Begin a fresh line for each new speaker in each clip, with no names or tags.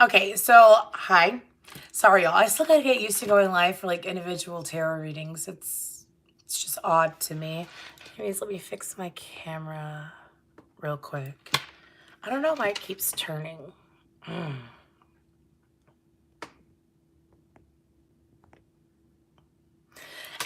Okay, so hi. Sorry, y'all. I still gotta get used to going live for like individual tarot readings. It's just odd to me. Anyways, let me fix my camera real quick. I don't know why it keeps turning.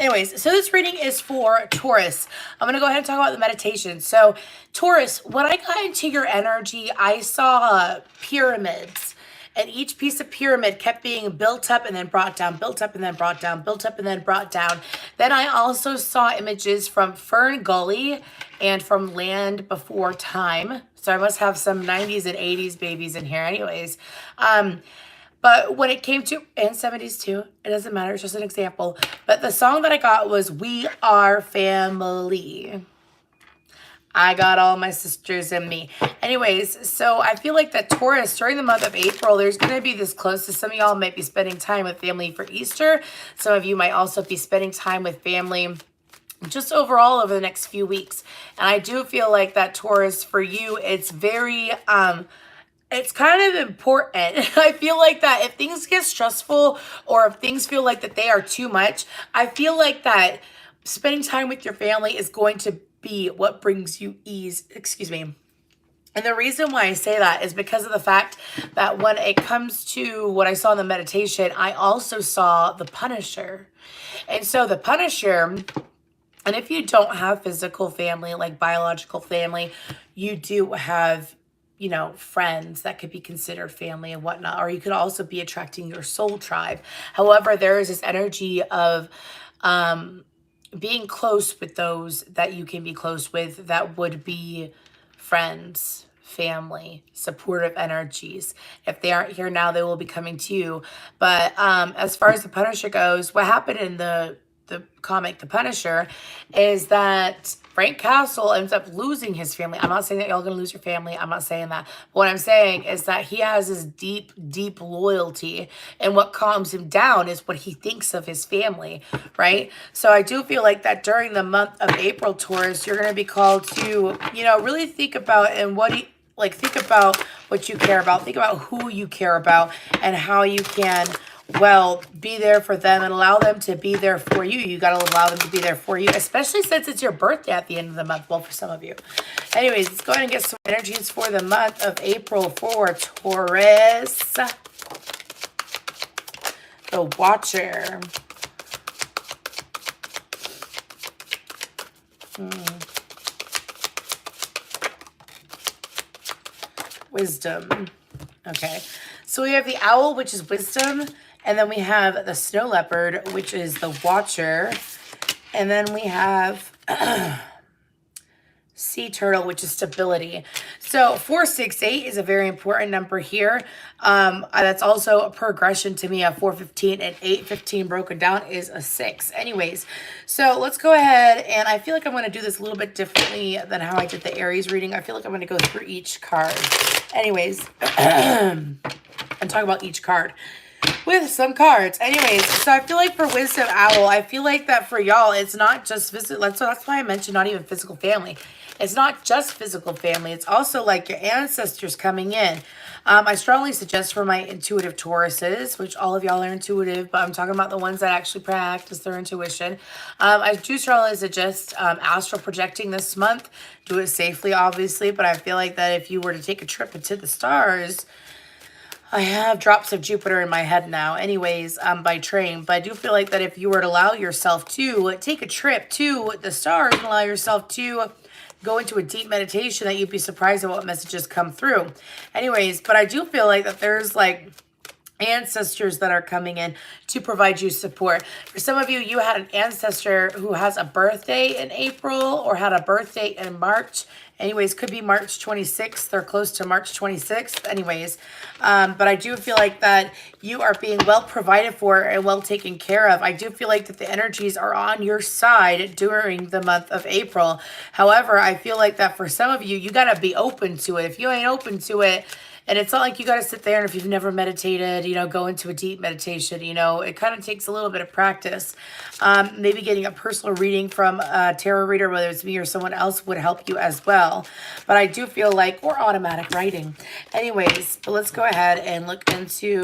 Anyways, so this reading is for Taurus. I'm going to go ahead and talk about the meditation. So, Taurus, when I got into your energy, I saw pyramids. And each piece of pyramid kept being built up and then brought down, built up and then brought down, built up and then brought down. Then I also saw images from Fern Gully and from Land Before Time. So I must have some 90s and 80s babies in here anyways. But when it came to, and 70s too, it doesn't matter, it's just an example. But the song that I got was We Are Family. I got all my sisters and me. Anyways, so I feel like that Taurus, during the month of April, there's going to be this close. Some of y'all might be spending time with family for Easter. Some of you might also be spending time with family just overall over the next few weeks. And I do feel like that Taurus, for you, it's very... it's kind of important. I feel like that if things get stressful or if things feel like that they are too much, I feel like that spending time with your family is going to be what brings you ease. Excuse me. And the reason why I say that is because of the fact that when it comes to what I saw in the meditation, I also saw the Punisher. And so the Punisher... And if you don't have physical family, like biological family, you do have, you know, friends that could be considered family and whatnot, or you could also be attracting your soul tribe. However, there is this energy of being close with those that you can be close with that would be friends, family, supportive energies. If they aren't here now, they will be coming to you. But as far as the Punisher goes, what happened in the comic The Punisher is that Frank Castle ends up losing his family. I'm not saying that y'all gonna lose your family. I'm not saying that. But what I'm saying is that he has this deep, deep loyalty, and what calms him down is what he thinks of his family, right? So I do feel like that during the month of April, Taurus, you're gonna be called to, you know, really think about and think about what you care about. Think about who you care about and how you can, well, be there for them and allow them to be there for you. You got to allow them to be there for you, especially since it's your birthday at the end of the month. Well, for some of you. Anyways, let's go ahead and get some energies for the month of April for Taurus. The Watcher. Wisdom. Okay. So we have the Owl, which is wisdom. And then we have the Snow Leopard, which is the Watcher. And then we have Sea Turtle, which is stability. So 468 is a very important number here. That's also a progression to me of 415, and 815 broken down is a 6. Anyways, so let's go ahead, and I feel like I'm going to do this a little bit differently than how I did the Aries reading. I feel like I'm going to go through each card. Anyways, and talk about each card with some cards. Anyways, so I feel like for Wisdom Owl, I feel like that for y'all, it's not just physical. That's why I mentioned not even physical family. It's not just physical family. It's also like your ancestors coming in. I strongly suggest for my intuitive Tauruses, which all of y'all are intuitive, but I'm talking about the ones that actually practice their intuition. I do strongly suggest astral projecting this month. Do it safely, obviously, but I feel like that if you were to take a trip into the stars, I have drops of Jupiter in my head now anyways, by train. But I do feel like that if you were to allow yourself to take a trip to the stars and allow yourself to go into a deep meditation, that you'd be surprised at what messages come through. Anyways, but I do feel like that there's like ancestors that are coming in to provide you support. For some of you, you had an ancestor who has a birthday in April or had a birthday in March. Anyways, could be March 26th or close to March 26th. Anyways, but I do feel like that you are being well provided for and well taken care of. I do feel like that the energies are on your side during the month of April. However, I feel like that for some of you, you got to be open to it. If you ain't open to it, And it's not like you got to sit there and if you've never meditated, you know, go into a deep meditation, you know, it kind of takes a little bit of practice. Maybe getting a personal reading from a tarot reader, whether it's me or someone else, would help you as well. But I do feel like, or automatic writing. Anyways, but let's go ahead and look into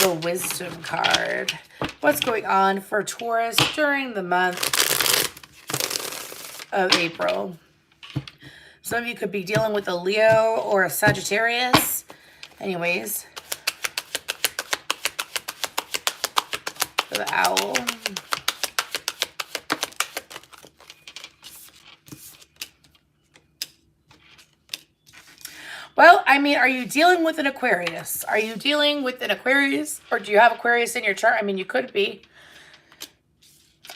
the wisdom card. What's going on for Taurus during the month of April? Some of you could be dealing with a Leo or a Sagittarius. Anyways, for the owl. Well, I mean, are you dealing with an Aquarius? Are you dealing with an Aquarius? Or do you have Aquarius in your chart? I mean, you could be.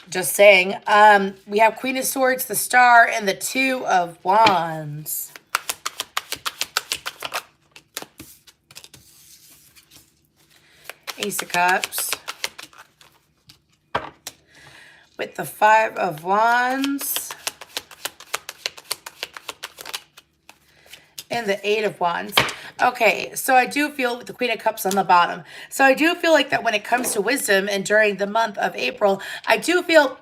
Just saying. We have Queen of Swords, the Star, and the Two of Wands. Ace of Cups. With the Five of Wands. And the Eight of Wands. Okay, so I do feel with the Queen of Cups on the bottom. So I do feel like that when it comes to wisdom and during the month of April, I do feel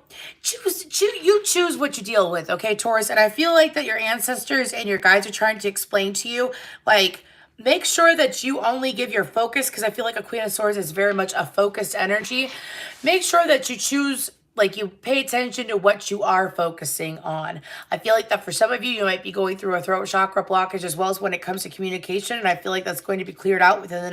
you choose what you deal with, okay, Taurus? And I feel like that your ancestors and your guides are trying to explain to you, like, make sure that you only give your focus, because I feel like a Queen of Swords is very much a focused energy. Make sure that you choose, like, you pay attention to what you are focusing on. I feel like that for some of you, you might be going through a throat chakra blockage as well as when it comes to communication. And I feel like that's going to be cleared out within the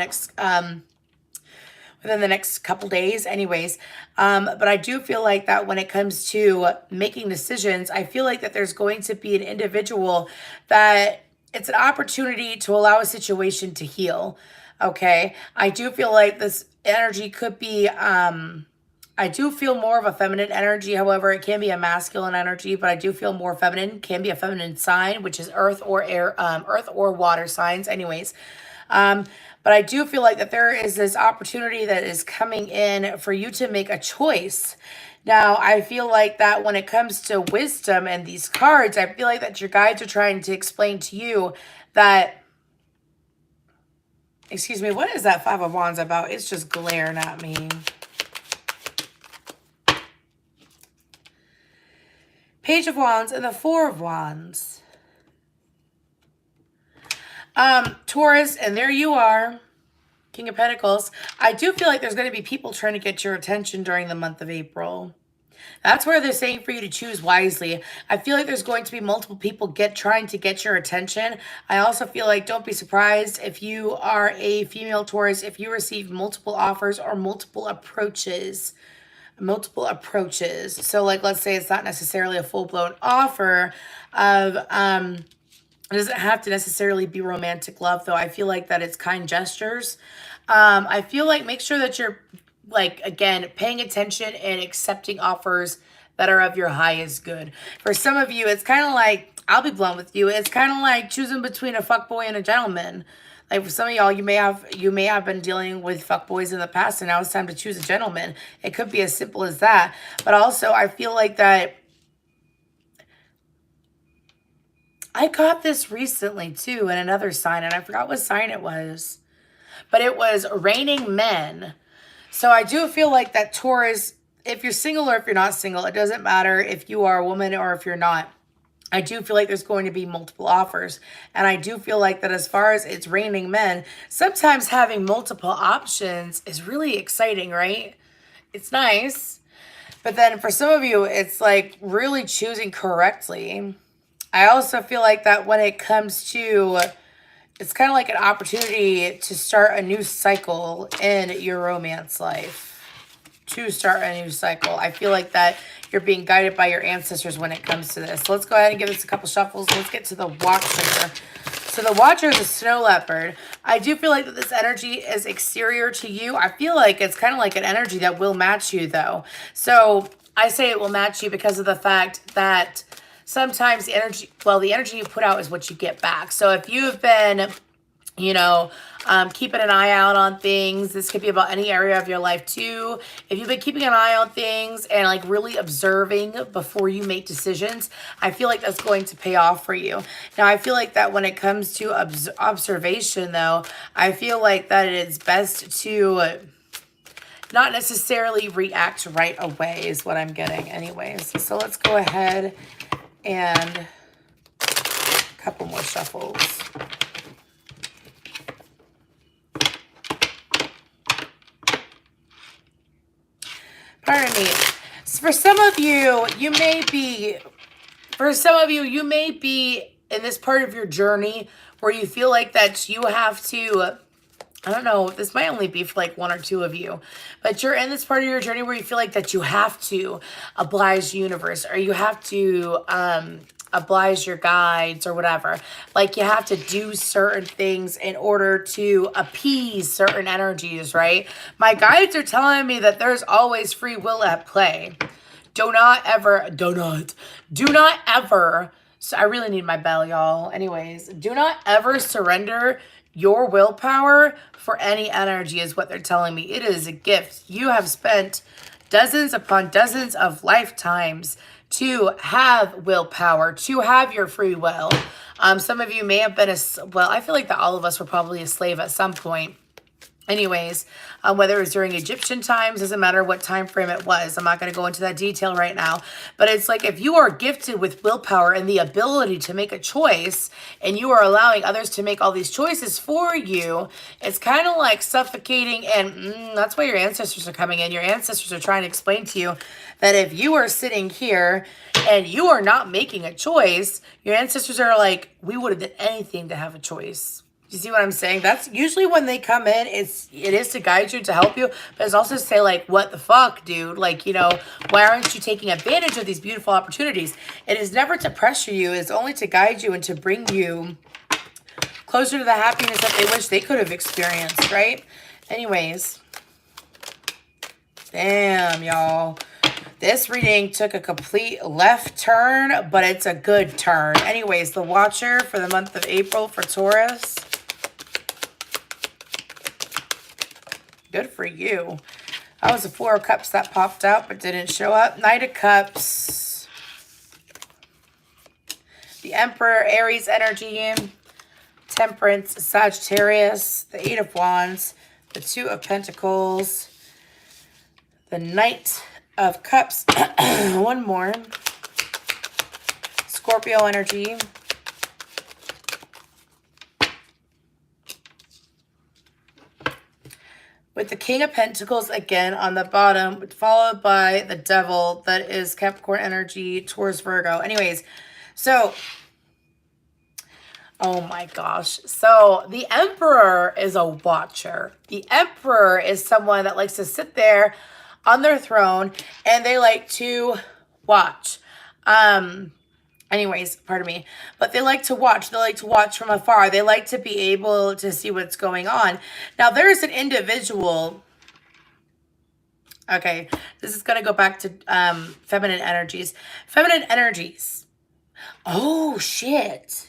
next couple days anyways. But I do feel like that when it comes to making decisions, I feel like that there's going to be an individual that it's an opportunity to allow a situation to heal. Okay. I do feel like this energy could be, I do feel more of a feminine energy. However, it can be a masculine energy, but I do feel more feminine. Can be a feminine sign, which is earth or air, earth or water signs anyways. But I do feel like that there is this opportunity that is coming in for you to make a choice. Now, I feel like that when it comes to wisdom and these cards, I feel like that your guides are trying to explain to you that, excuse me, what is that Five of Wands about? It's just glaring at me. Page of Wands and the Four of Wands. Taurus, and there you are. King of Pentacles. I do feel like there's going to be people trying to get your attention during the month of April. That's where they're saying for you to choose wisely. I feel like there's going to be multiple people trying to get your attention. I also feel like don't be surprised if you are a female Taurus, if you receive multiple offers or multiple approaches. So like, let's say it's not necessarily a full-blown offer of, it doesn't have to necessarily be romantic love, though. I feel like that it's kind gestures. I feel like make sure that you're, like, again, paying attention and accepting offers that are of your highest good. For some of you, it's kind of like, I'll be blunt with you, it's kind of like choosing between a fuckboy and a gentleman. Like for some of y'all, you may have been dealing with fuckboys in the past, and now it's time to choose a gentleman. It could be as simple as that. But also, I feel like that I got this recently too in another sign, and I forgot what sign it was. But it was raining men. So I do feel like that Taurus, if you're single or if you're not single, it doesn't matter if you are a woman or if you're not. I do feel like there's going to be multiple offers. And I do feel like that as far as it's raining men, sometimes having multiple options is really exciting, right? It's nice. But then for some of you, it's like really choosing correctly. I also feel like that when it comes to, it's kind of like an opportunity to start a new cycle in your romance life. To start a new cycle. I feel like that you're being guided by your ancestors when it comes to this. So let's go ahead and give this a couple shuffles. Let's get to the Watcher. So the Watcher is a snow leopard. I do feel like that this energy is exterior to you. I feel like it's kind of like an energy that will match you, though. So I say it will match you because of the fact that sometimes the energy you put out is what you get back. So if you've been, you know, keeping an eye out on things. This could be about any area of your life too. If you've been keeping an eye on things and like really observing before you make decisions, I feel like that's going to pay off for you. Now, I feel like that when it comes to observation though, I feel like that it is best to not necessarily react right away is what I'm getting anyways. So let's go ahead and a couple more shuffles. Pardon me. So for some of you, you may be in this part of your journey where you feel like that you have to, I don't know, this might only be for like one or two of you, but you're in this part of your journey where you feel like that you have to oblige the universe, or you have to oblige your guides or whatever. Like you have to do certain things in order to appease certain energies, right? My guides are telling me that there's always free will at play. Do not ever, so I really need my bell, y'all. Anyways, do not ever surrender your willpower for any energy is what they're telling me. It is a gift. You have spent dozens upon dozens of lifetimes to have willpower, to have your free will. Some of you may have been, well, I feel like that all of us were probably a slave at some point. Anyways, whether it was during Egyptian times, doesn't matter what time frame it was. I'm not going to go into that detail right now. But it's like if you are gifted with willpower and the ability to make a choice, and you are allowing others to make all these choices for you, it's kind of like suffocating. And that's why your ancestors are coming in. Your ancestors are trying to explain to you that if you are sitting here and you are not making a choice, your ancestors are like, we would have done anything to have a choice. You see what I'm saying? That's usually when they come in, it is to guide you, to help you, but it's also to say like, what the fuck, dude? Like, you know, why aren't you taking advantage of these beautiful opportunities? It is never to pressure you. It's only to guide you and to bring you closer to the happiness that they wish they could have experienced, right? Anyways. Damn, y'all. This reading took a complete left turn, but it's a good turn. Anyways, the Watcher for the month of April for Taurus. Good for you. That was the Four of Cups that popped out but didn't show up. Knight of Cups. The Emperor, Aries energy. Temperance, Sagittarius. The Eight of Wands. The Two of Pentacles. The Knight of Cups. One more. Scorpio energy. With the King of Pentacles again on the bottom, followed by the Devil, that is Capricorn energy, Taurus, Virgo. Anyways, so, oh my gosh. So the Emperor is a watcher. The Emperor is someone that likes to sit there on their throne and they like to watch. Anyways, pardon me, but they like to watch. They like to watch from afar. They like to be able to see what's going on. Now, there is an individual. Okay, this is going to go back to feminine energies. Feminine energies. Oh, shit.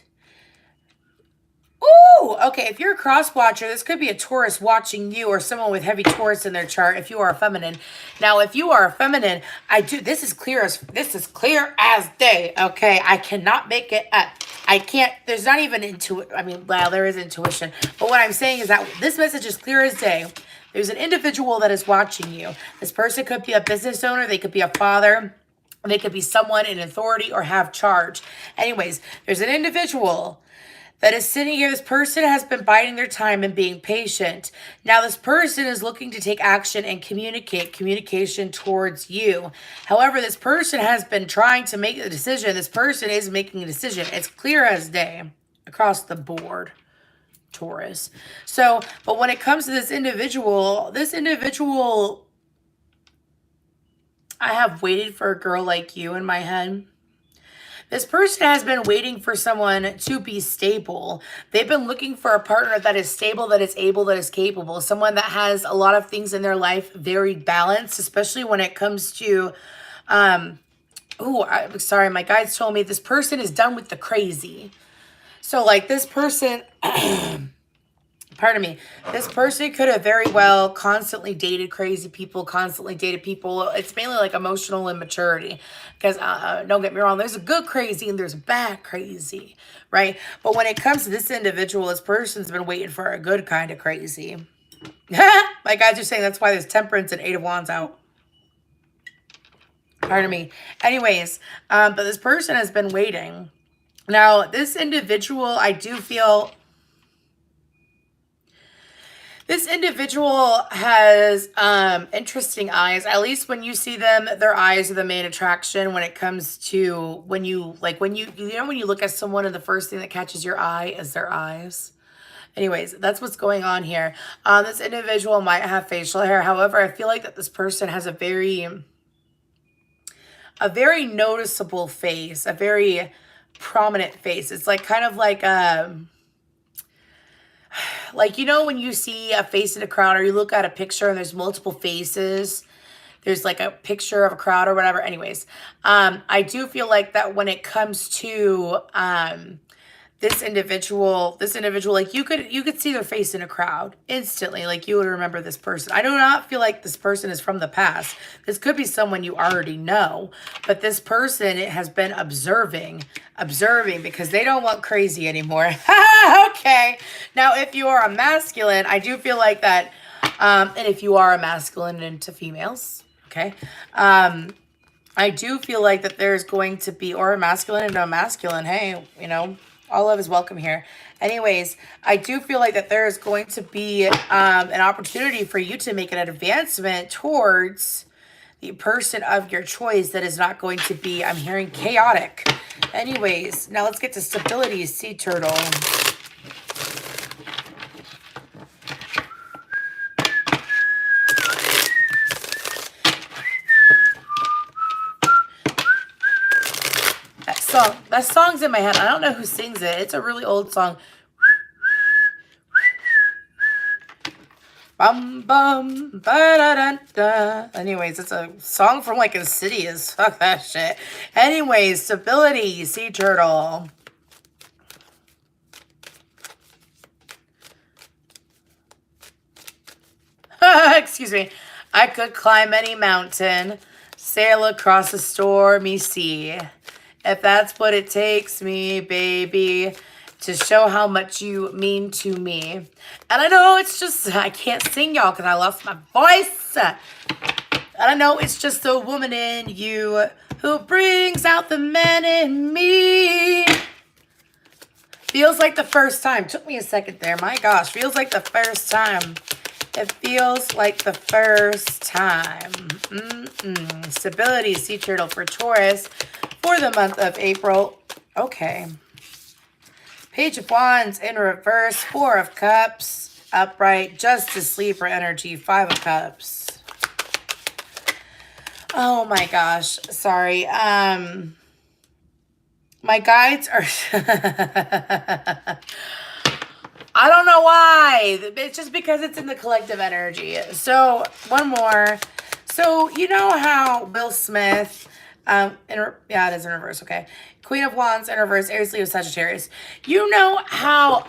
Ooh, okay, if you're a cross watcher, this could be a Taurus watching you or someone with heavy Taurus in their chart if you are a feminine. Now, if you are a feminine, this is clear as day, okay? I cannot make it up. I can't, there's not even well, there is intuition. But what I'm saying is that this message is clear as day. There's an individual that is watching you. This person could be a business owner. They could be a father. They could be someone in authority or have charge. Anyways, there's an individual that is sitting here. This person has been biding their time and being patient. Now, this person is looking to take action and communication towards you. However, this person has been trying to make a decision. This person is making a decision. It's clear as day across the board, Taurus. So, but when it comes to this individual, I have waited for a girl like you in my head. This person has been waiting for someone to be stable. They've been looking for a partner that is stable, that is able, that is capable. Someone that has a lot of things in their life very balanced, especially when it comes to, I'm sorry, my guides told me this person is done with the crazy. So like this person, pardon me, this person could have very well constantly dated crazy people, constantly dated people. It's mainly like emotional immaturity, because don't get me wrong, there's a good crazy and there's a bad crazy, right? But when it comes to this individual, this person's been waiting for a good kind of crazy. My guys are saying that's why there's Temperance and Eight of Wands out. Pardon me. Anyways, but this person has been waiting. Now, this individual, I do feel... This individual has interesting eyes. At least when you see them, their eyes are the main attraction when it comes to when you look at someone and the first thing that catches your eye is their eyes. Anyways, that's what's going on here. This individual might have facial hair. However, I feel like that this person has a very noticeable face, a very prominent face. It's like kind of like you know when you see a face in a crowd, or you look at a picture and there's multiple faces, there's like a picture of a crowd or whatever. Anyways, I do feel like that when it comes to this individual, like you could see their face in a crowd instantly. Like you would remember this person. I do not feel like this person is from the past. This could be someone you already know, but this person, it has been observing because they don't want crazy anymore. Okay. Now, if you are a masculine, I do feel like that, and if you are a masculine into females, okay, I do feel like that there's going to be, or a masculine into a masculine, hey, you know, all love is welcome here. Anyways, I do feel like that there is going to be an opportunity for you to make an advancement towards the person of your choice that is not going to be, I'm hearing, chaotic. Anyways, now let's get to stability, sea turtle. That song's in my head. I don't know who sings it. It's a really old song. Bum bum ba da da da. Anyways, it's a song from like Insidious. Fuck that shit. Anyways, stability, sea turtle. Excuse me. I could climb any mountain, sail across a stormy sea. If that's what it takes me, baby, to show how much you mean to me. And I know it's just, I can't sing, y'all, because I lost my voice. And I know it's just the woman in you who brings out the man in me. Feels like the first time. Took me a second there. My gosh, feels like the first time. It feels like the first time. Stability, sea turtle for Taurus for the month of April. Okay. Page of Wands in reverse. Four of Cups. Upright. Justice, Libra energy. Five of Cups. Oh my gosh. Sorry. My guides are... I don't know why. It's just because it's in the collective energy. So, one more. So, you know how Will Smith... yeah, it is in reverse, okay. Queen of Wands in reverse, Aries, Leo, Sagittarius. You know how...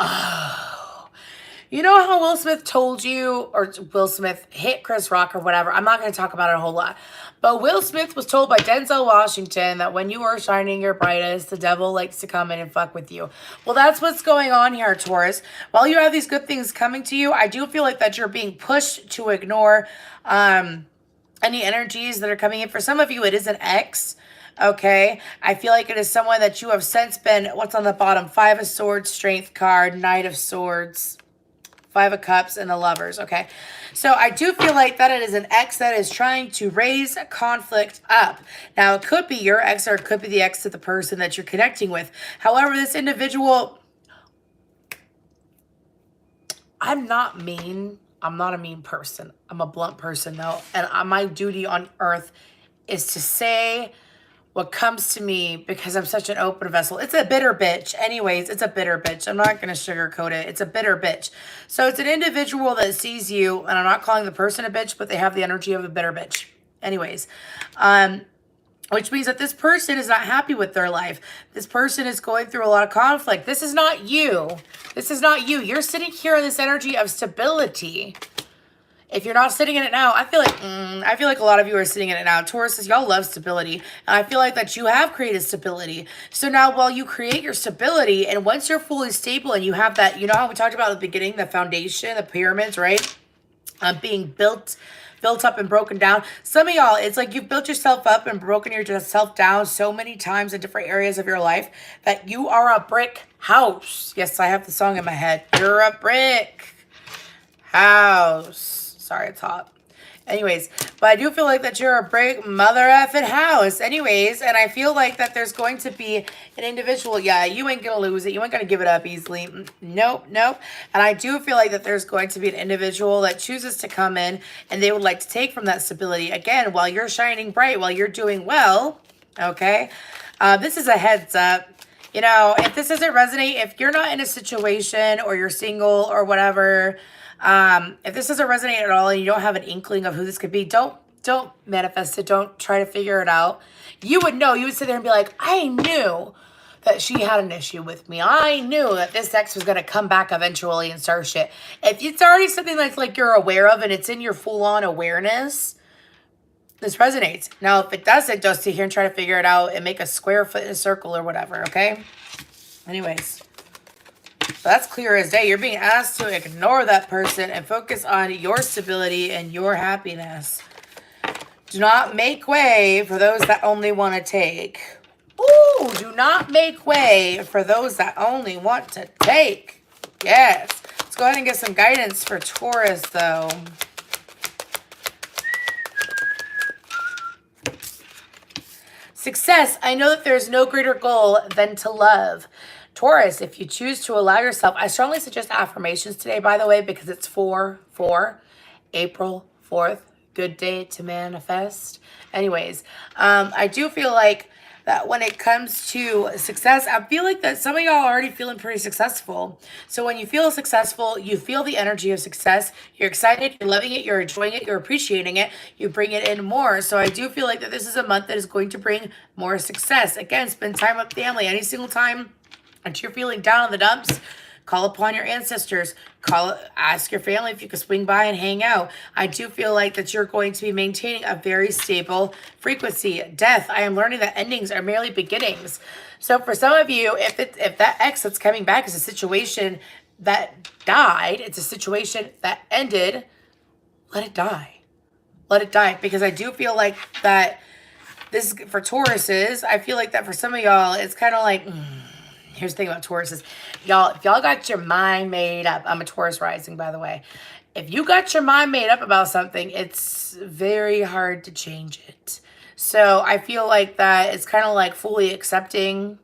you know how Will Smith told you, or Will Smith hit Chris Rock or whatever. I'm not going to talk about it a whole lot. But Will Smith was told by Denzel Washington that when you are shining your brightest, the devil likes to come in and fuck with you. Well, that's what's going on here, Taurus. While you have these good things coming to you, I do feel like that you're being pushed to ignore any energies that are coming in. For some of you, it is an ex. Okay, I feel like it is someone that you have since been, what's on the bottom? Five of Swords, Strength card, Knight of Swords, Five of Cups, and the Lovers, okay? So I do feel like that it is an ex that is trying to raise conflict up. Now, it could be your ex, or it could be the ex of the person that you're connecting with. However, this individual, I'm not mean. I'm not a mean person. I'm a blunt person, though. And my duty on earth is to say what comes to me because I'm such an open vessel. It's a bitter bitch. Anyways, it's a bitter bitch. I'm not going to sugarcoat it. It's a bitter bitch. So it's an individual that sees you, and I'm not calling the person a bitch, but they have the energy of a bitter bitch. Anyways, which means that this person is not happy with their life. This person is going through a lot of conflict. This is not you. This is not you. You're sitting here in this energy of stability. If you're not sitting in it now, I feel like a lot of you are sitting in it now. Tauruses, y'all love stability. And I feel like that you have created stability. So now while you create your stability, and once you're fully stable and you have that, you know how we talked about at the beginning, the foundation, the pyramids, right? Being built up and broken down. Some of y'all, it's like you've built yourself up and broken yourself down so many times in different areas of your life that you are a brick house. Yes, I have the song in my head. You're a brick house. Sorry, it's hot. Anyways, but I do feel like that you're a brick mother effing house. Anyways, and I feel like that there's going to be an individual. Yeah, you ain't gonna lose it. You ain't gonna give it up easily. Nope. And I do feel like that there's going to be an individual that chooses to come in and they would like to take from that stability. Again, while you're shining bright, while you're doing well, okay? This is a heads up. You know, if this doesn't resonate, if you're not in a situation or you're single or whatever, if this doesn't resonate at all and you don't have an inkling of who this could be, don't manifest it. Don't try to figure it out. You would know. You would sit there and be like, I knew that she had an issue with me. I knew that this ex was going to come back eventually and start shit. If it's already something that's like you're aware of and it's in your full-on awareness, this resonates. Now, if it doesn't, just sit here and try to figure it out and make a square foot in a circle or whatever, okay? Anyways. That's clear as day. You're being asked to ignore that person and focus on your stability and your happiness. Do not make way for those that only want to take. Ooh, do not make way for those that only want to take. Yes. Let's go ahead and get some guidance for Taurus, though. Success. I know that there's no greater goal than to love. Taurus, if you choose to allow yourself, I strongly suggest affirmations today, by the way, because it's 4/4, April 4th, good day to manifest. Anyways, I do feel like that when it comes to success, I feel like that some of y'all are already feeling pretty successful. So when you feel successful, you feel the energy of success. You're excited, you're loving it, you're enjoying it, you're appreciating it, you bring it in more. So I do feel like that this is a month that is going to bring more success. Again, spend time with family. Any single time that you're feeling down in the dumps, call upon your ancestors. Ask your family if you could swing by and hang out. I do feel like that you're going to be maintaining a very stable frequency. Death. I am learning that endings are merely beginnings. So for some of you, if that ex that's coming back is a situation that died, it's a situation that ended, let it die. Let it die. Because I do feel like that this, for Tauruses, I feel like that for some of y'all, it's kind of like... Here's the thing about Tauruses. Y'all, if y'all got your mind made up, I'm a Taurus rising, by the way. If you got your mind made up about something, it's very hard to change it. So I feel like that it's kind of like fully accepting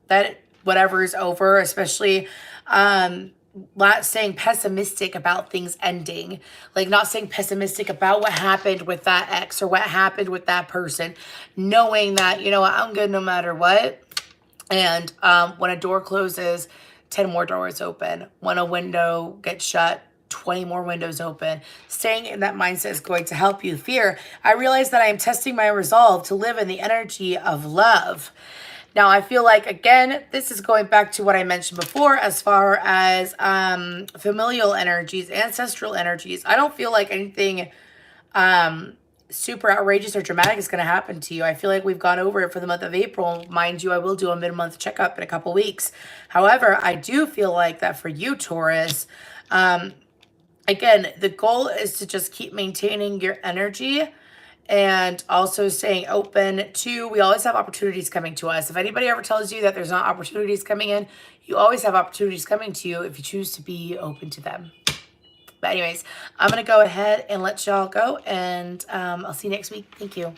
that whatever is over, especially not saying pessimistic about things ending. Like not saying pessimistic about what happened with that ex or what happened with that person. Knowing that, you know what, I'm good no matter what. And when a door closes, 10 more doors open. When a window gets shut, 20 more windows open. Staying in that mindset is going to help you. Fear. I realize that I am testing my resolve to live in the energy of love. Now, I feel like, again, this is going back to what I mentioned before as far as familial energies, ancestral energies. I don't feel like anything... super outrageous or dramatic is going to happen to you. I feel like we've gone over it for the month of April. Mind you, I will do a mid-month checkup in a couple weeks. However, I do feel like that for you, Taurus, again, the goal is to just keep maintaining your energy and also staying open to, we always have opportunities coming to us. If anybody ever tells you that there's not opportunities coming in, you always have opportunities coming to you if you choose to be open to them. But anyways, I'm going to go ahead and let y'all go, and I'll see you next week. Thank you.